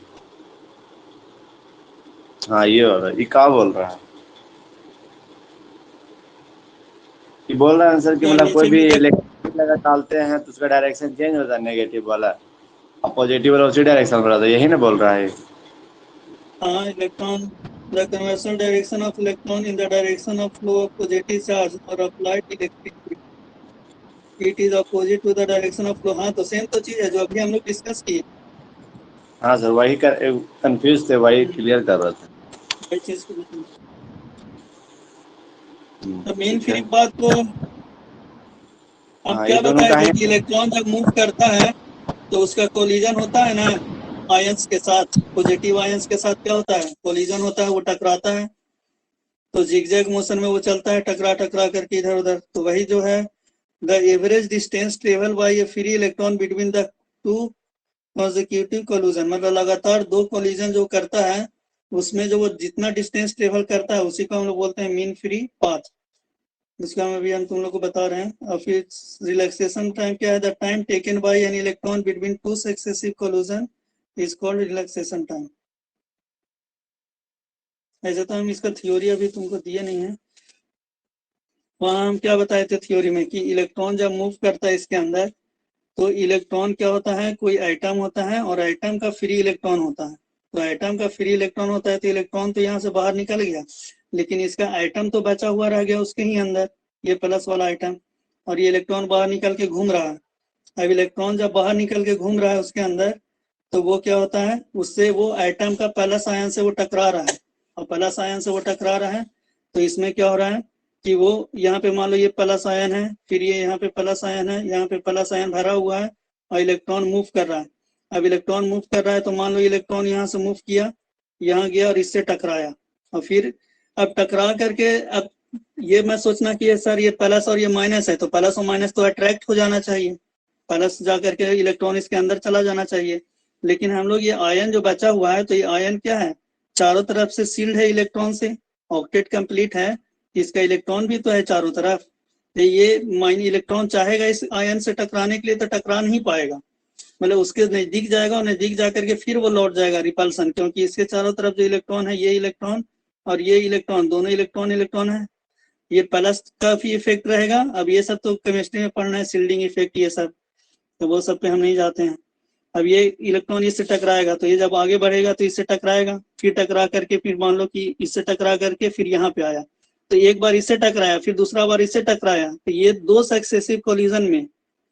हाँ ये वाला, ये क्या बोल रहा है? ये बोल रहा है सर कि यहाँ मतलब कोई नीचे भी में देख, इलेक्ट्रिक लगा डालते हैं तो उसका डायरेक्शन चेंज होता है, नेगेटिव वाला और पॉजिटिव वाला उसी डायरेक्शन में रहता है, यही ना बोल रहा है? हाँ electron, the conversion direction of electron in the direction of flow of positive charge और applied electric field, it is opposite to the direction of flow. हाँ तो सेम तो चीज है जो अभी हम लोग डिस्कस किए। हाँ सर वही कर, कंफ्यूज थे, वही क्लियर कर रहे थे। वही चीज को बताना। तो मेन ठीक है। फ्री बात तो अब हाँ ये क्या दोनों बताए का थे है। कि इलेक्ट्रॉन जब मूव करता है तो उसका कोलिजन होता है ना आयंस के साथ, पॉजिटिव आयंस के साथ क्या होता है, कोलिजन होता है, वो टकराता है। तो जिगजैग मोशन में वो चलता है, टकरा टकरा करके इधर उधर। तो वही जो है, the average distance travel by A free electron between the two consecutive collision, मतलब लगातार दो कोलिजन जो करता है उसमें जो वो जितना डिस्टेंस ट्रेवल करता है उसी को हम लोग बोलते हैं मीन फ्री पाथ। जिसका हम अभी हम तुम लोग को बता रहे हैं। और फिर रिलैक्सेशन टाइम क्या है, the time taken by an electron between two successive collision is called relaxation time. ऐसे तो हम इसका थ्योरी अभी तुमको दिए नहीं है। वहां हम क्या बताए थे थ्योरी में कि इलेक्ट्रॉन जब मूव करता है इसके अंदर, तो इलेक्ट्रॉन क्या होता है, कोई एटम होता है और एटम का फ्री इलेक्ट्रॉन होता है। तो एटम का फ्री इलेक्ट्रॉन होता है तो इलेक्ट्रॉन तो यहाँ से बाहर निकल गया, लेकिन इसका एटम तो बचा हुआ रह गया उसके ही अंदर, ये प्लस वाला एटम। और ये इलेक्ट्रॉन बाहर निकल के घूम रहा है। अब इलेक्ट्रॉन जब बाहर निकल के घूम रहा है उसके अंदर, तो वो क्या होता है, उससे वो एटम का प्लस आयन से वो टकरा रहा है। और प्लस आयन से वो टकरा रहा है तो इसमें क्या हो रहा है कि वो यहाँ पे मान लो ये प्लस आयन है, फिर ये यहाँ पे प्लस आयन है, यहाँ पे प्लस आयन भरा हुआ है और इलेक्ट्रॉन मूव कर रहा है। अब इलेक्ट्रॉन मूव कर रहा है तो मान लो इलेक्ट्रॉन यहाँ से मूव किया, यहाँ गया और इससे टकराया। और फिर अब टकरा करके, अब ये मैं सोचना कि ये सर ये प्लस और ये माइनस है, तो प्लस और माइनस तो अट्रैक्ट हो जाना चाहिए, प्लस जा करके इलेक्ट्रॉन इसके अंदर चला जाना चाहिए। लेकिन हम लोग ये आयन जो बचा हुआ है, तो ये आयन क्या है, चारों तरफ से सील्ड है इलेक्ट्रॉन से, ऑक्टेट कंप्लीट है, इसका इलेक्ट्रॉन भी तो है चारों तरफ। तो ये माइन इलेक्ट्रॉन चाहेगा इस आयन से टकराने के लिए तो टकरा नहीं पाएगा, मतलब उसके नजदीक जाएगा और नजदीक जाकर के फिर वो लौट जाएगा रिपल्सन, क्योंकि इसके चारों तरफ जो इलेक्ट्रॉन है, ये इलेक्ट्रॉन और ये इलेक्ट्रॉन, दोनों इलेक्ट्रॉन इलेक्ट्रॉन है। ये प्लस का भी इफेक्ट रहेगा। अब ये सब तो केमिस्ट्री में पढ़ना है, सील्डिंग इफेक्ट ये सब, तो वो सब पे हम नहीं जाते हैं। अब ये इलेक्ट्रॉन इससे टकराएगा तो ये जब आगे बढ़ेगा तो इससे टकराएगा, फिर टकरा करके फिर मान लो कि इससे टकरा करके फिर यहाँ पे आया, तो एक बार इससे टकराया, फिर दूसरा बार इससे टकराया, तो ये दो सक्सेसिव कोलिजन में,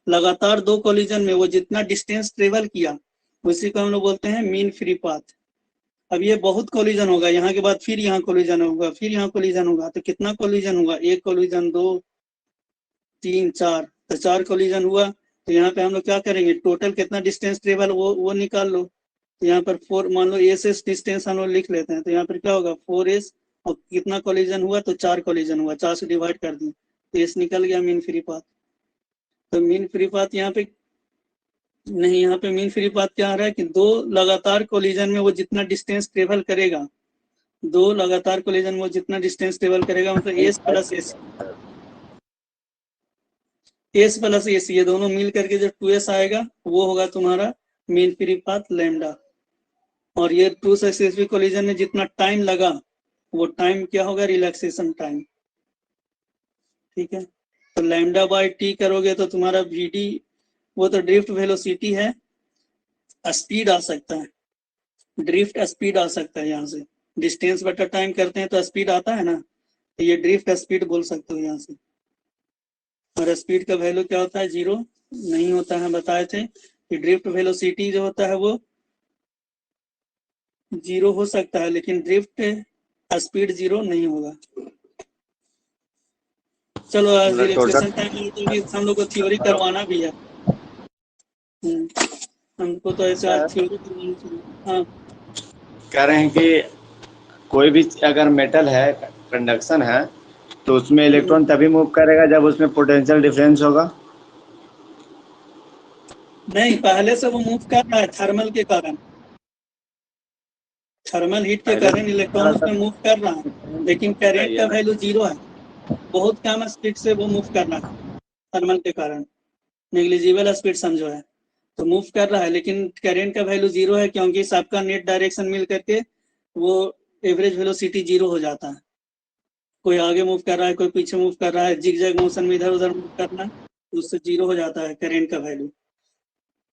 लगातार दो कोलिजन में वो जितना डिस्टेंस ट्रेवल किया उसी को हम लोग बोलते हैं मीन फ्री पाथ। अब ये बहुत कोलिजन होगा, यहाँ के बाद फिर यहाँ कोलिजन होगा, फिर यहाँ कोलिजन होगा, तो कितना कोलिजन होगा, एक कोलिजन, दो, तीन, चार, तो चार कोलिजन हुआ। तो यहाँ पे हम लोग क्या करेंगे, टोटल कितना डिस्टेंस ट्रेवल वो निकाल लो। तो यहाँ पर 4 मान लो एस डिस्टेंस हम लोग लिख लेते हैं, तो यहाँ पर क्या होगा 4s और कितना कोलिजन हुआ, तो 4 कोलिजन हुआ, 4 से डिवाइड कर दिए तो एस निकल गया मीन फ्री पाथ। तो मीन फ्री पाथ यहाँ पे नहीं, यहाँ पे मीन फ्री पाथ क्या आ रहा है कि 2 लगातार कोलिजन में वो जितना डिस्टेंस ट्रेवल करेगा, 2 लगातार कोलिजन में वो जितना डिस्टेंस ट्रेवल करेगा, मतलब S plus S, S plus S, ये दोनों मिल करके जो 2s आएगा वो होगा तुम्हारा मीन फ्री पाथ लैम्डा। और ये 2 सक्सेसिव कोलिजन में जितना टाइम लगा वो टाइम क्या होगा, रिलैक्सेशन टाइम। ठीक है, तो लैम्डा बाय टी करोगे तो तुम्हारा वीडी, वो तो ड्रिफ्ट वेलोसिटी है, स्पीड आ सकता है, ड्रिफ्ट स्पीड आ सकता है, यहाँ से डिस्टेंस बटा टाइम करते हैं तो स्पीड आता है ना, तो ये ड्रिफ्ट स्पीड बोल सकते हो यहाँ से। और स्पीड का वैल्यू क्या होता है, 0 नहीं होता है, बताए थे कि ड्रिफ्ट वेलोसिटी जो होता है वो 0 हो सकता है, लेकिन ड्रिफ्ट स्पीड 0 नहीं होगा। चलो रिलैक्सेशन टाइम हम लोग को थ्योरी करवाना भी है, हमको तो ऐसा थ्योरी करवानी चाहिए। हाँ, कह रहे हैं कि कोई भी अगर मेटल है, कंडक्शन है, तो उसमें इलेक्ट्रॉन तभी मूव करेगा जब उसमें पोटेंशियल डिफरेंस होगा। नहीं, पहले से वो मूव कर रहा है थर्मल के कारण, थर्मल हीट के कारण इलेक्ट्रॉन उसमें मूव कर रहा है, लेकिन करेंट का वैल्यू 0 है, बहुत कम स्पीड से वो मूव कर रहा है थर्मल के कारण, नेग्लिजिबल स्पीड समझो है, तो मूव कर रहा है, लेकिन करेंट का वैल्यू 0 है, क्योंकि सबका नेट डायरेक्शन मिल करके वो एवरेज वेलोसिटी 0 हो जाता है। कोई आगे मूव कर रहा है, कोई पीछे मूव कर रहा है, जिगजैग मोशन में इधर उधर मूव करना, तो उससे 0 हो जाता है करेंट का वैल्यू।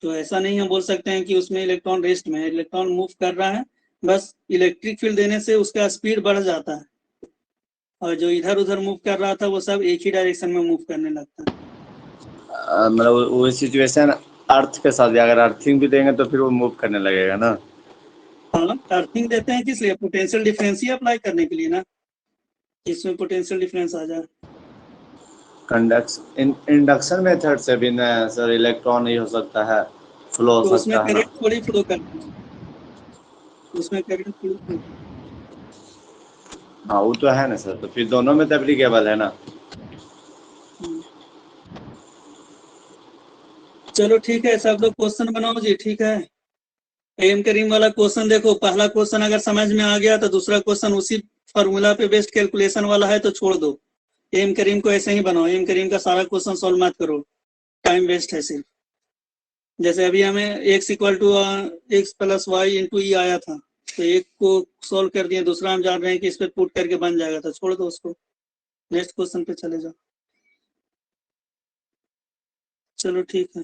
तो ऐसा नहीं हम बोल सकते हैं कि उसमें इलेक्ट्रॉन रेस्ट में है, इलेक्ट्रॉन मूव कर रहा है, बस इलेक्ट्रिक फील्ड देने से उसका स्पीड बढ़ जाता है, और जो इधर उधर मूव कर रहा था वो सब एक ही डायरेक्शन में मूव करने लगता है। मतलब वो सिचुएशन अर्थ के साथ, अगर अर्थिंग भी देंगे तो फिर वो मूव करने लगेगा ना। हाँ, अर्थिंग देते हैं किस लिए, पोटेंशियल डिफरेंस ही अप्लाई करने के लिए ना, इसमें पोटेंशियल डिफरेंस आ जाए। इंडक्शन मेथड से भी ना सर इलेक्ट्रॉन ही हो सकता है, फ्लो हो तो उसमें सकता है ना। करंट थोड़ी फ्लो करता है, उसमें करंट थोड़ी फ्लो। हाँ वो तो है ना सर, तो फिर दोनों में तो एप्लीकेबल है ना। चलो ठीक है, सब लोग क्वेश्चन बनाओ जी। ठीक है, एम करीम वाला क्वेश्चन देखो, पहला क्वेश्चन अगर समझ में आ गया तो दूसरा क्वेश्चन उसी फॉर्मूला पे बेस्ड कैलकुलेशन वाला है तो छोड़ दो, एम करीम को ऐसे ही बनाओ, एम करीम का सारा क्वेश्चन सॉल्व मत करो, टाइम वेस्ट है सिर्फ। जैसे अभी हमें x equal to X plus Y into E आया था, तो एक को सॉल्व कर दिए, दूसरा हम जान रहे हैं कि इस पे पुट करके बन जाएगा, तो छोड़ दो उसको, नेक्स्ट क्वेश्चन पे चले जाओ। चलो ठीक है।